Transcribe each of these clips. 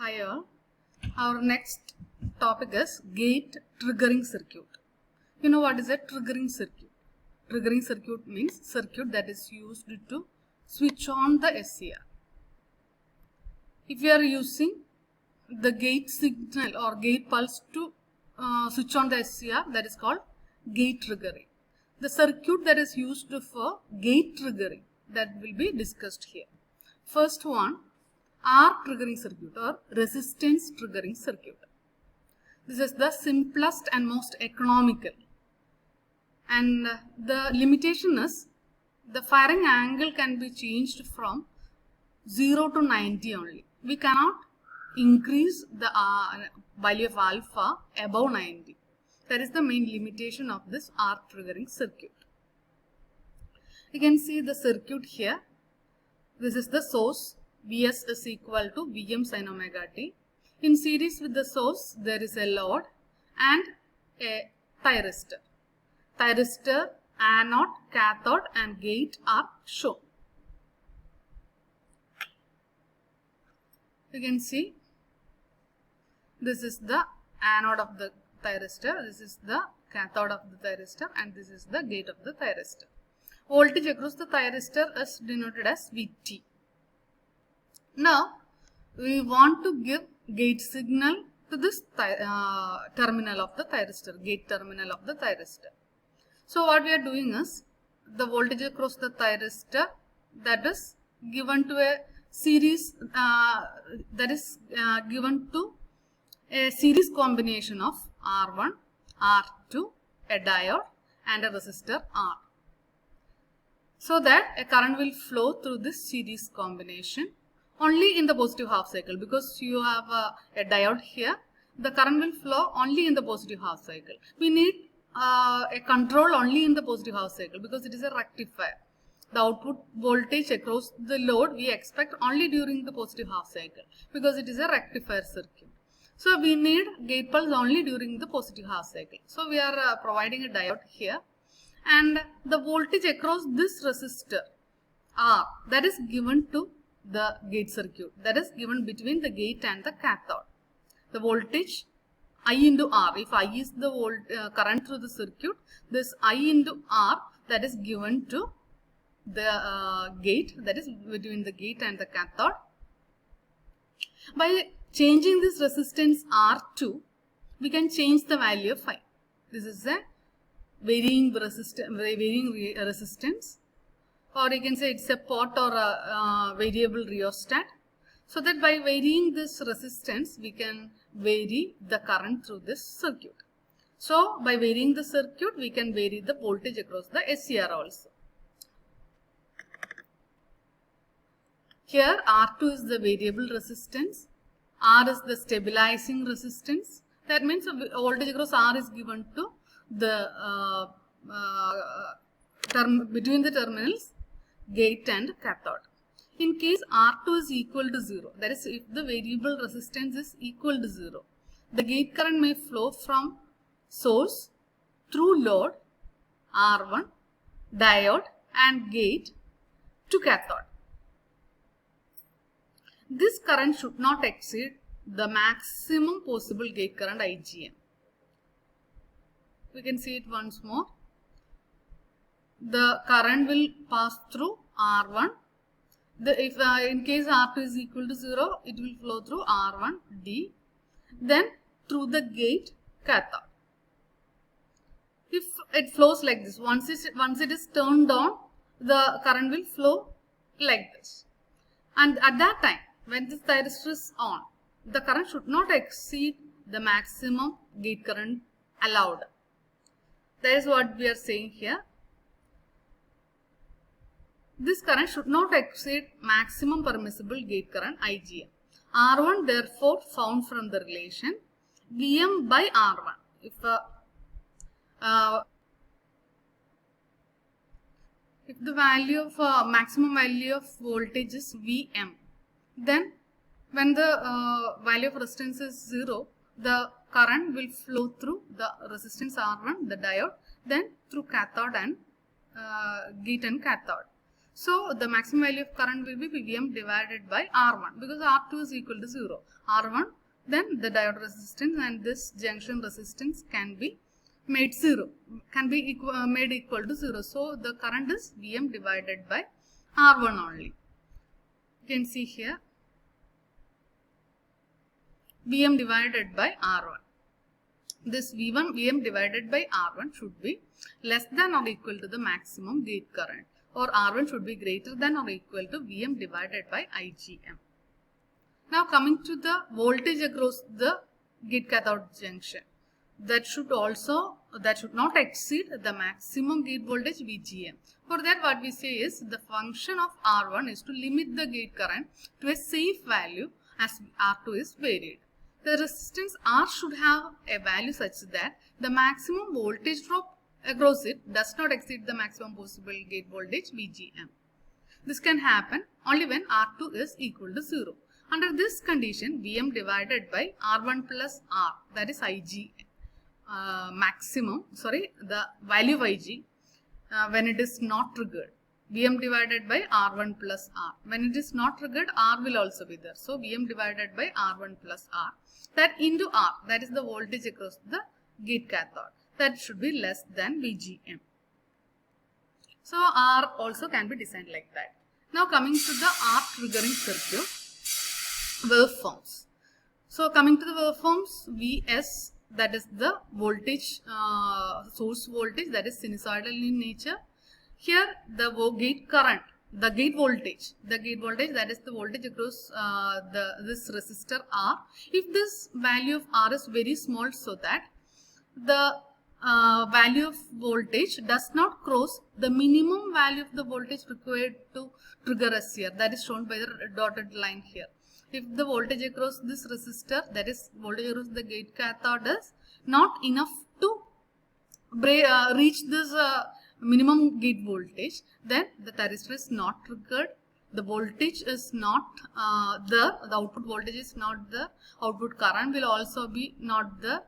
Hi all. Our next topic is gate triggering circuit. You know what is a triggering circuit? Triggering circuit means circuit that is used to switch on the SCR. If you are using the gate signal or gate pulse to switch on the SCR, that is called gate triggering. The circuit that is used for gate triggering, that will be discussed here. First one, R triggering circuit or resistance triggering circuit. This is the simplest and most economical. And the limitation is the firing angle can be changed from 0 to 90 only. We cannot increase the value of alpha above 90. That is the main limitation of this R triggering circuit. You can see the circuit here. This is the source. Vs is equal to Vm sin omega t. In series with the source, there is a load and a thyristor. Thyristor, anode, cathode and gate are shown. You can see this is the anode of the thyristor, this is the cathode of the thyristor and this is the gate of the thyristor. Voltage across the thyristor is denoted as Vt. Now, we want to give gate signal to this terminal of the thyristor, gate terminal of the thyristor. So, what we are doing is, the voltage across the thyristor, that is given to a series, given to a series combination of R1, R2, a diode and a resistor R. So that a current will flow through this series combination only in the positive half cycle, because you have a diode here, the current will flow only in the positive half cycle. We need a control only in the positive half cycle because it is a rectifier. The output voltage across the load we expect only during the positive half cycle because it is a rectifier circuit. So we need gate pulse only during the positive half cycle. So we are providing a diode here and the voltage across this resistor R, that is given to the gate circuit, that is given between the gate and the cathode. The voltage I into R, if I is the current through the circuit, this I into R, that is given to the gate, that is between the gate and the cathode. By changing this resistance R2, we can change the value of phi. This is a varying resistance, or you can say it's a pot or a variable rheostat. So that by varying this resistance, we can vary the current through this circuit. So by varying the circuit, we can vary the voltage across the SCR also. Here R2 is the variable resistance, R is the stabilizing resistance. That means voltage across R is given to the between the terminals gate and cathode. In case R2 is equal to 0, that is if the variable resistance is equal to 0, the gate current may flow from source through load R1, diode and gate to cathode. This current should not exceed the maximum possible gate current IGM. We can see it once more. The current will pass through R1. If in case R2 is equal to 0, it will flow through R1D, then through the gate cathode. If it flows like this, once it is turned on, the current will flow like this. And at that time, when this thyristor is on, the current should not exceed the maximum gate current allowed. That is what we are saying here. This current should not exceed maximum permissible gate current IGM. R1 therefore found from the relation Vm by R1. If the value of maximum value of voltage is Vm, then when the value of resistance is 0, the current will flow through the resistance R1, the diode, then through cathode and gate and cathode. So the maximum value of current will be Vm divided by R1 because R2 is equal to 0. R1, then the diode resistance and this junction resistance can be made 0, can be made equal to 0. So the current is Vm divided by R1 only. You can see here Vm divided by R1. This Vm divided by R1 should be less than or equal to the maximum gate current, or R1 should be greater than or equal to Vm divided by IGM. Now coming to the voltage across the gate cathode junction, that should not exceed the maximum gate voltage VGM. For that, what we say is the function of R1 is to limit the gate current to a safe value as R2 is varied. The resistance R should have a value such that the maximum voltage drop across it does not exceed the maximum possible gate voltage VGM. This can happen only when R2 is equal to 0. Under this condition, Vm divided by R1 plus R, that is Ig, the value of Ig when it is not triggered. Vm divided by R1 plus R. When it is not triggered, R will also be there. So Vm divided by R1 plus R. That into R, that is the voltage across the gate cathode. That should be less than VGM. So R also can be designed like that. Now coming to the R triggering circuit waveforms. So coming to the waveforms, Vs, that is the voltage, source voltage, that is sinusoidal in nature. Here the gate current, the gate voltage that is the voltage across this resistor R. If this value of R is very small, so that the value of voltage does not cross the minimum value of the voltage required to trigger a SCR, that is shown by the dotted line here. If the voltage across this resistor, that is voltage across the gate cathode, is not enough to reach this minimum gate voltage, then the thyristor is not triggered, the voltage is not the output voltage is not the output current will also be not the,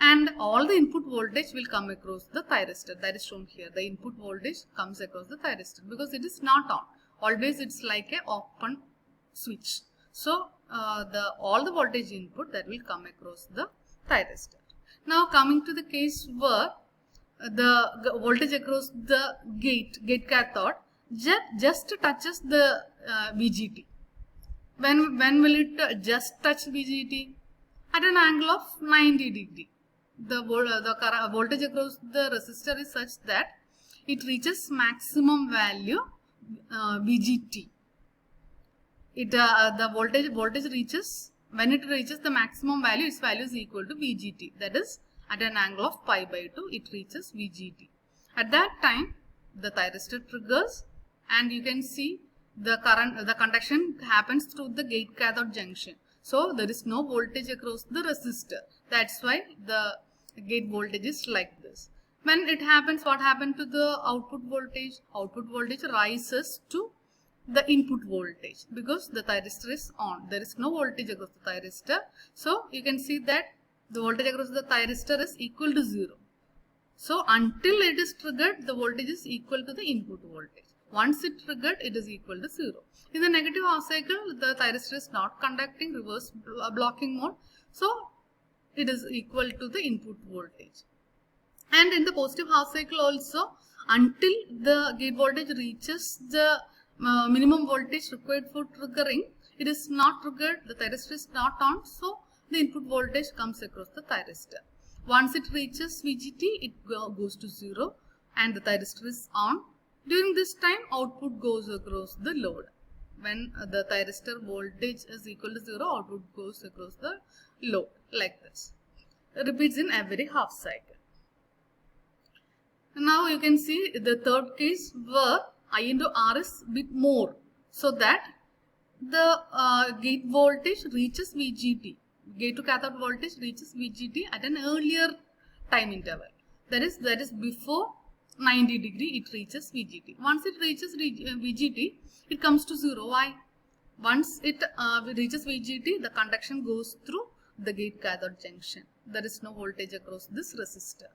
and all the input voltage will come across the thyristor, that is shown here. The input voltage comes across the thyristor because it is not on, always it's like a open switch. So all the voltage input that will come across the thyristor. Now coming to the case where the voltage across the gate cathode just touches the VGT. When will it just touch VGT? At an angle of 90 degree. The voltage across the resistor is such that it reaches maximum value VGT. The voltage reaches, when it reaches the maximum value, its value is equal to VGT, that is at an angle of pi by 2 it reaches VGT. At that time the thyristor triggers and you can see the conduction happens through the gate cathode junction. So there is no voltage across the resistor. That's why the gate voltage is like this. When it happens, what happened to the output voltage? Output voltage rises to the input voltage because the thyristor is on. There is no voltage across the thyristor. So you can see that the voltage across the thyristor is equal to 0. So until it is triggered, the voltage is equal to the input voltage. Once it triggered, it is equal to 0. In the negative half cycle, the thyristor is not conducting, reverse blocking mode. So it is equal to the input voltage. And in the positive half cycle also, until the gate voltage reaches the minimum voltage required for triggering, it is not triggered, the thyristor is not on, so the input voltage comes across the thyristor. Once it reaches VGT, it goes to 0 and the thyristor is on. During this time, output goes across the load. When the thyristor voltage is equal to 0, output goes across the load like this. It repeats in every half cycle. Now you can see the third case where I into R is bit more, so that the gate voltage reaches VGT. Gate to cathode voltage reaches VGT at an earlier time interval. That is before 90 degree it reaches VGT. Once it reaches VGT, it comes to 0. Why? Once it reaches VGT, the conduction goes through the gate cathode junction. There is no voltage across this resistor.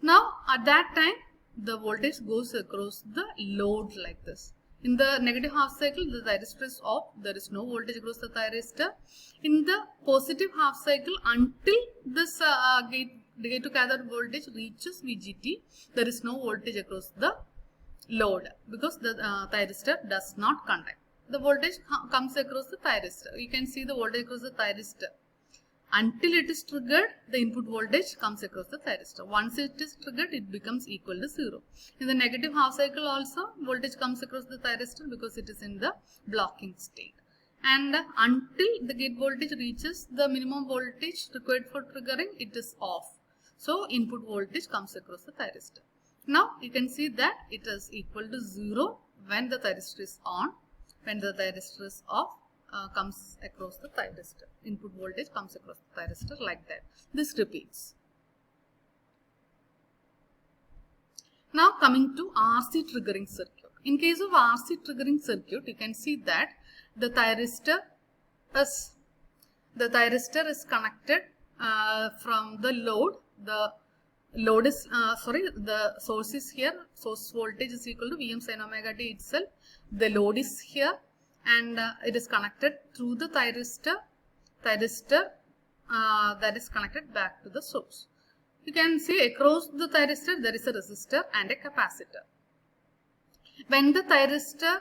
Now at that time, the voltage goes across the load like this. In the negative half cycle, the thyristor is off. There is no voltage across the thyristor. In the positive half cycle, until this gate to cathode voltage reaches VGT, there is no voltage across the load because the thyristor does not conduct. The voltage comes across the thyristor. You can see the voltage across the thyristor. Until it is triggered, the input voltage comes across the thyristor. Once it is triggered, it becomes equal to 0. In the negative half cycle also, voltage comes across the thyristor because it is in the blocking state. And until the gate voltage reaches the minimum voltage required for triggering, it is off. So, input voltage comes across the thyristor. Now, you can see that it is equal to 0 when the thyristor is on. When the thyristor is off, comes across the thyristor. Input voltage comes across the thyristor like that. This repeats. Now coming to RC triggering circuit. In case of RC triggering circuit, you can see that the thyristor is connected from the load. The load is the source is here. Source voltage is equal to Vm sin omega t itself. The load is here. And it is connected through the thyristor that is connected back to the source. You can see across the thyristor there is a resistor and a capacitor. When the thyristor